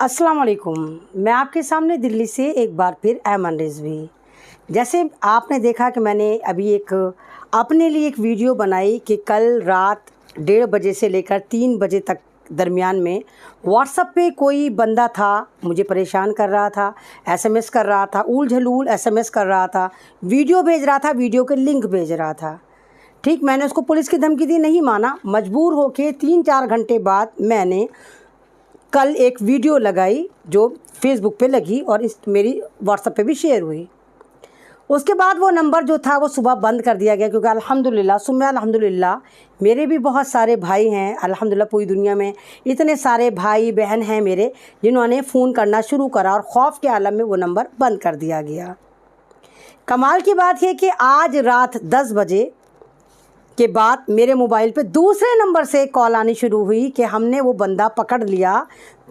अस्सलाम वालेकुम। मैं आपके सामने दिल्ली से एक बार फिर ऐमन रिजवी। जैसे आपने देखा कि मैंने अभी अपने लिए एक वीडियो बनाई कि कल रात 1:30 बजे से लेकर 3 बजे तक दरमियान में व्हाट्सएप पे कोई बंदा था, मुझे परेशान कर रहा था, एसएमएस कर रहा था, ऊल झलूल एसएमएस कर रहा था, वीडियो भेज रहा था, वीडियो के लिंक भेज रहा था। ठीक, मैंने उसको पुलिस की धमकी दी, नहीं माना। मजबूर होके 3-4 घंटे बाद मैंने कल एक वीडियो लगाई जो फेसबुक पे लगी और मेरी व्हाट्सएप पे भी शेयर हुई। उसके बाद वो नंबर जो था वो सुबह बंद कर दिया गया, क्योंकि अल्हम्दुलिल्लाह सुम्मा अल्हम्दुलिल्लाह मेरे भी बहुत सारे भाई हैं। अल्हम्दुलिल्लाह पूरी दुनिया में इतने सारे भाई बहन हैं मेरे जिन्होंने फ़ोन करना शुरू करा और खौफ के आलम में वो नंबर बंद कर दिया गया। कमाल की बात है कि आज रात 10 बजे के बाद मेरे मोबाइल पे दूसरे नंबर से कॉल आनी शुरू हुई कि हमने वो बंदा पकड़ लिया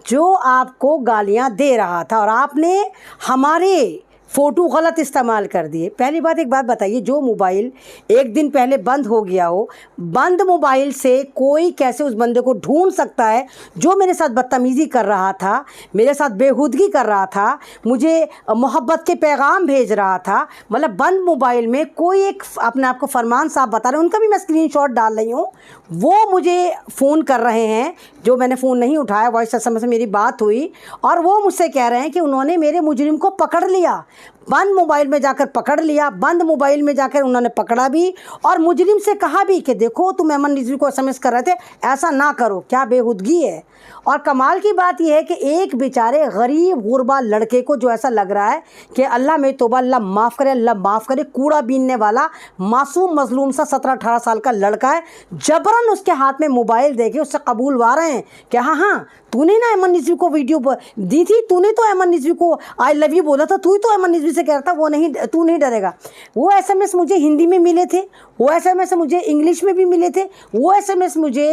जो आपको गालियां दे रहा था और आपने हमारे फ़ोटो गलत इस्तेमाल कर दिए। पहली बात, एक बात बताइए, जो मोबाइल एक दिन पहले बंद हो गया हो, बंद मोबाइल से कोई कैसे उस बंदे को ढूंढ सकता है जो मेरे साथ बदतमीज़ी कर रहा था, मेरे साथ बेहूदगी कर रहा था, मुझे मोहब्बत के पैगाम भेज रहा था। मतलब बंद मोबाइल में कोई एक अपने आप को फरमान साहब बता रहे हैं, उनका भी मैं स्क्रीनशॉट डाल रही हूँ, वो मुझे फ़ोन कर रहे हैं, जो मैंने फ़ोन नहीं उठाया, वॉइस एसएमएस से मेरी बात हुई और वो मुझसे कह रहे हैं कि उन्होंने मेरे मुजरिम को पकड़ लिया, बंद मोबाइल में जाकर पकड़ लिया, बंद मोबाइल में जाकर उन्होंने पकड़ा भी और मुजरिम से कहा भी कि देखो तुम ऐमन रिजवी को एसएमएस कर रहे थे, ऐसा ना करो। क्या बेहूदगी है। और कमाल की बात यह है कि एक बेचारे गरीब गुरबा लड़के को जो ऐसा लग रहा है कि अल्लाह में तौबा, अल्लाह माफ़ करे, अल्लाह माफ़ करे, कूड़ा बीनने वाला मासूम मजलूम सा 17-18 साल का लड़का है, जबरन उसके हाथ में मोबाइल देके उससे कबूलवा रहे हैं कि हाँ हाँ तूने ना ऐमन रिजवी को वीडियो दी थी, तूने तो ऐमन रिजवी को आई लव यू बोला था, तू ही तो ऐमन रिजवी से कह रहा था वो नहीं, तू नहीं डरेगा। वो एसएमएस मुझे हिंदी में मिले थे, वो एसएमएस मुझे इंग्लिश में भी मिले थे, वो एसएमएस मुझे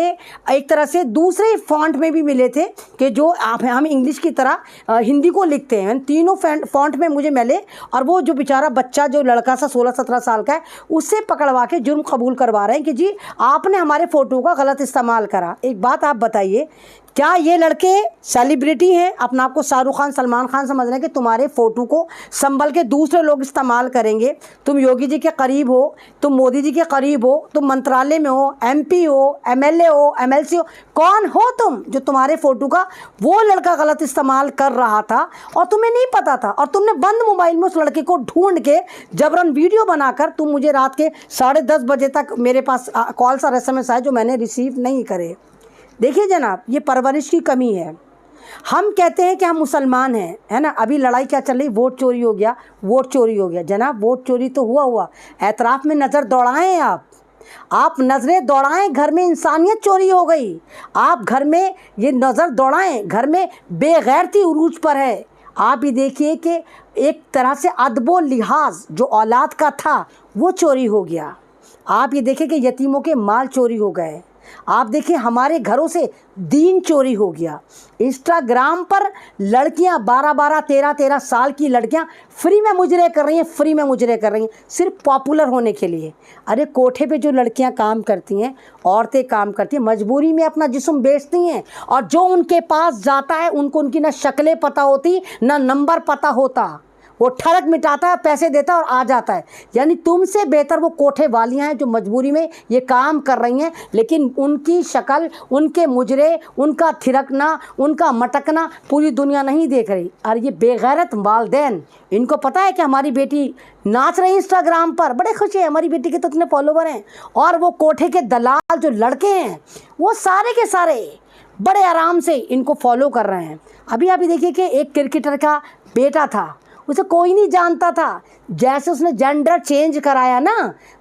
एक तरह से दूसरे फॉन्ट में भी मिले थे कि जो हम इंग्लिश की तरह हिंदी को लिखते हैं, तीनों फॉन्ट में मुझे मिले। और वो जो बेचारा बच्चा जो लड़का सा 16-17 साल का है, उससे पकड़वा के जुर्म कबूल करवा रहे हैं कि जी आपने हमारे फ़ोटो का गलत इस्तेमाल करा। एक बात आप बताइए, क्या ये लड़के सेलिब्रिटी हैं, अपना आपको शाहरुख खान सलमान खान समझ रहे हैं कि तुम्हारे फ़ोटो को संभल के दूसरे लोग इस्तेमाल करेंगे? तुम योगी जी के करीब हो, तुम मोदी जी के करीब हो, तुम मंत्रालय में हो, एमपी हो, एमएलए हो, एमएलसी हो, कौन हो तुम जो तुम्हारे फ़ोटो का वो लड़का गलत इस्तेमाल कर रहा था और तुम्हें नहीं पता था? और तुमने बंद मोबाइल में उस लड़के को ढूंढ के जबरन वीडियो बनाकर तुम मुझे रात के 10:30 बजे तक मेरे पास कॉल्स और एसएमएस आए जो मैंने रिसीव नहीं करे। देखिए जनाब, ये परवरिश की कमी है। हम कहते हैं कि हम मुसलमान हैं, है ना। अभी लड़ाई क्या चल रही, वोट चोरी हो गया, वोट चोरी हो गया। जनाब वोट चोरी तो हुआ, एतराफ़ में नज़र दौड़ाएं आप नज़रें दौड़ाएं, घर में इंसानियत चोरी हो गई। आप घर में ये नज़र दौड़ाएं, घर में बेगैरती उरूज पर है। आप ये देखिए कि एक तरह से अदबो लिहाज जो औलाद का था वो चोरी हो गया। आप ये देखिए कि यतीमों के माल चोरी हो गए। आप देखिए हमारे घरों से दीन चोरी हो गया। इंस्टाग्राम पर लड़कियां 12-12, 13-13 साल की लड़कियां फ्री में मुजरे कर रही हैं, फ्री में मुजरे कर रही हैं सिर्फ पॉपुलर होने के लिए। अरे कोठे पे जो लड़कियां काम करती हैं, औरतें काम करती हैं, मजबूरी में अपना जिस्म बेचती हैं और जो उनके पास जाता है उनको उनकी ना शक्लें पता होती, ना नंबर पता होता। वो ठड़क मिटाता है, पैसे देता है और आ जाता है। यानी तुमसे बेहतर वो कोठे वालियाँ हैं जो मजबूरी में ये काम कर रही हैं, लेकिन उनकी शक्ल, उनके मुजरे, उनका थिरकना, उनका मटकना पूरी दुनिया नहीं देख रही। और ये बेगैरत वालिदैन, इनको पता है कि हमारी बेटी नाच रही इंस्टाग्राम पर, बड़े खुश है हमारी बेटी के तो इतने फॉलोवर हैं। और वो कोठे के दलाल जो लड़के हैं वो सारे के सारे बड़े आराम से इनको फॉलो कर रहे हैं। अभी आप देखिए कि एक क्रिकेटर का बेटा था, उसे कोई नहीं जानता था, जैसे उसने जेंडर चेंज कराया ना,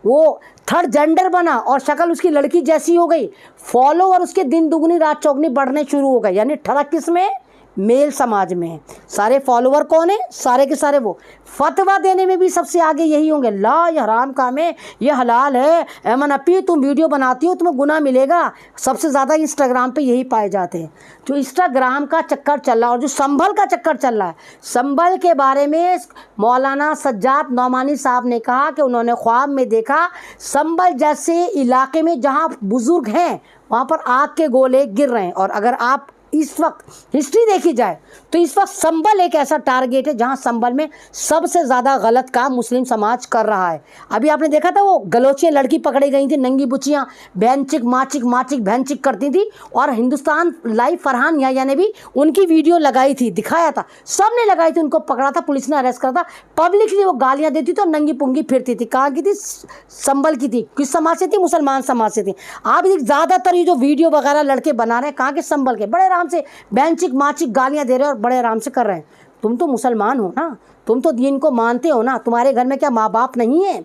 वो थर्ड जेंडर बना और शक्ल उसकी लड़की जैसी हो गई, फॉलोवर उसके दिन दुगनी रात चौगनी बढ़ने शुरू हो गए। यानी ठड़क किस में, मेल समाज में। सारे फॉलोवर कौन है, सारे के सारे वो फतवा देने में भी सबसे आगे यही होंगे, ला ये हराम काम है, ये हलाल है, ऐमन अपी तुम वीडियो बनाती हो तुम्हें गुनाह मिलेगा। सबसे ज़्यादा इंस्टाग्राम पे यही पाए जाते हैं। जो इंस्टाग्राम का चक्कर चल रहा है और जो संभल का चक्कर चल रहा है, संभल के बारे में मौलाना सज्जाद नौमानी साहब ने कहा कि उन्होंने ख्वाब में देखा संभल जैसे इलाके में जहाँ बुज़ुर्ग हैं वहाँ पर आग के गोले गिर रहे हैं। और अगर आप इस वक्त हिस्ट्री देखी जाए तो इस वक्त संबल एक ऐसा टारगेट है जहां संबल में सबसे ज़्यादा गलत काम मुस्लिम समाज कर रहा है। अभी आपने देखा था वो गलोचिया लड़की पकड़ी गई थी, नंगी बुचियाँ बहनचिक माचिक बहनचिक करती थी, और हिंदुस्तान लाइव फरहान याया ने भी उनकी वीडियो लगाई थी, दिखाया था, सब ने लगाई थी, उनको पकड़ा था, पुलिस ने अरेस्ट करा था। पब्लिकली वो गालियाँ देती थी और नंगी पुंगी फिरती थी। कहाँ की थी? संबल की थी। किस समाज से थी? मुसलमान समाज से थी। आप ज़्यादातर ये जो वीडियो वगैरह लड़के बना रहे हैं कहाँ के? संबल के। बड़े आराम से बहनचिक माचिक गालियाँ दे रहे हो और बड़े आराम से कर रहे हैं। तुम तो मुसलमान हो ना, तुम तो दीन को मानते हो ना, तुम्हारे घर में क्या माँ बाप नहीं है?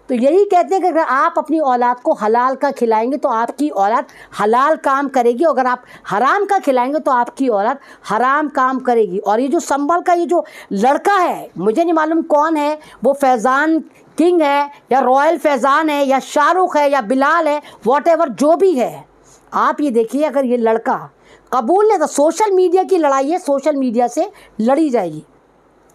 तो यही कहते हैं कि अगर आप अपनी औलाद को हलाल का खिलाएंगे तो आपकी औलाद हलाल काम करेगी, अगर आप हराम का खिलाएंगे तो आपकी औलाद हराम काम करेगी। और ये जो संबल का ये जो लड़का है, मुझे नहीं मालूम कौन है, वो फैज़ान किंग है या रॉयल फैज़ान है या शाहरुख है या बिलाल है, वॉटेवर जो भी है, आप ये देखिए, अगर ये लड़का कबूल नहीं, तो सोशल मीडिया की लड़ाई है, सोशल मीडिया से लड़ी जाएगी।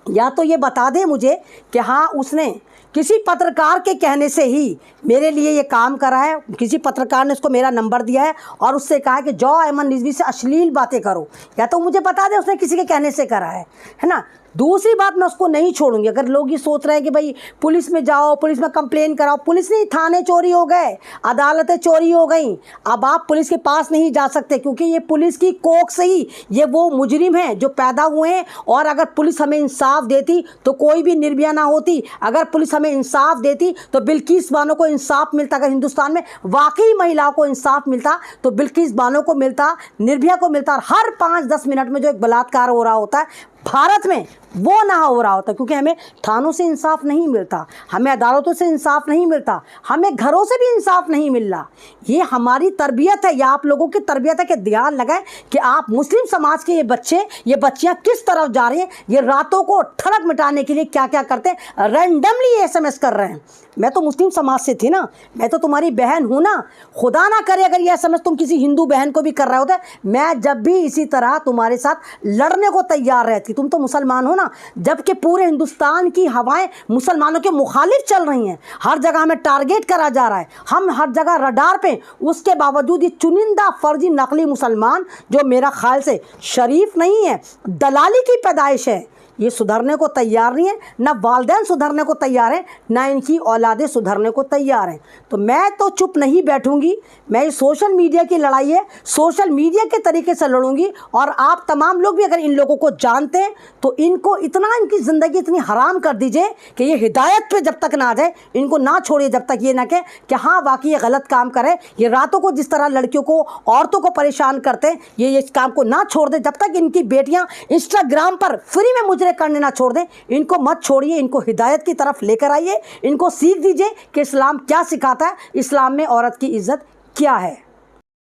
या तो ये बता दे मुझे कि हाँ उसने किसी पत्रकार के कहने से ही मेरे लिए ये काम करा है, किसी पत्रकार ने उसको मेरा नंबर दिया है और उससे कहा है कि जाओ अयमन रिजवी से अश्लील बातें करो, या तो मुझे बता दे उसने किसी के कहने से करा है ना। दूसरी बात, मैं उसको नहीं छोड़ूंगी। अगर लोग ये सोच रहे हैं कि भाई पुलिस में जाओ, पुलिस में कंप्लेन कराओ, पुलिस नहीं, थाने चोरी हो गए, अदालतें चोरी हो गई, अब आप पुलिस के पास नहीं जा सकते, क्योंकि ये पुलिस की कोख से ही ये वो मुजरिम हैं जो पैदा हुए हैं। और अगर पुलिस हमें इंसाफ देती तो कोई भी निर्भया ना होती, अगर पुलिस हमें इंसाफ देती तो बिल्किस बानो को इंसाफ मिलता। अगर हिंदुस्तान में वाकई महिलाओं को इंसाफ मिलता तो बिल्किस बानो को मिलता, निर्भया को मिलता। और हर 5-10 मिनट में जो एक बलात्कार हो रहा होता है भारत में, वो ना हो रहा होता, क्योंकि हमें थानों से इंसाफ नहीं मिलता, हमें अदालतों से इंसाफ नहीं मिलता, हमें घरों से भी इंसाफ नहीं मिल रहा। ये हमारी तरबियत है, या आप लोगों की तरबियत है कि ध्यान लगाएं कि आप मुस्लिम समाज के ये बच्चे, ये बच्चियां किस तरफ जा रही हैं। ये रातों को ठड़क मिटाने के लिए क्या क्या करते हैं, रैंडमली SMS कर रहे हैं। मैं तो मुस्लिम समाज से थी ना, मैं तो तुम्हारी बहन हूँ ना, खुदा ना करे अगर ये SMS तुम किसी हिंदू बहन को भी कर रहे होते, मैं जब भी इसी तरह तुम्हारे साथ लड़ने को तैयार रहती। तुम तो मुसलमान हो ना, जबकि पूरे हिंदुस्तान की हवाएं मुसलमानों के मुखालिफ चल रही हैं, हर जगह हमें टारगेट करा जा रहा है, हम हर जगह रडार पे, उसके बावजूद ये चुनिंदा फर्जी नकली मुसलमान जो मेरा ख्याल से शरीफ नहीं है, दलाली की पैदाइश है, ये सुधरने को तैयार नहीं है। ना वालिदैन सुधरने को तैयार हैं, ना इनकी औलादें सुधरने को तैयार हैं। तो मैं तो चुप नहीं बैठूंगी, मैं ये सोशल मीडिया की लड़ाई है, सोशल मीडिया के तरीके से लड़ूंगी। और आप तमाम लोग भी अगर इन लोगों को जानते हैं तो इनको इतना, इनकी ज़िंदगी इतनी हराम कर दीजिए कि ये हिदायत पे जब तक ना आ जाए, इनको ना छोड़िए जब तक ये ना कहे कि हाँ वाकई ये गलत काम करे। ये रातों को जिस तरह लड़कियों को, औरतों को परेशान करते हैं, ये इस काम को ना छोड़ दे। जब तक इनकी बेटियाँ इंस्टाग्राम पर फ्री में मुजरे करने ना छोड़ दें, इनको मत छोड़िए, इनको हिदायत की तरफ लेकर आइए, इनको सीख दीजिए कि इस्लाम क्या सिखाता है, इस्लाम में औरत की इज्जत क्या है।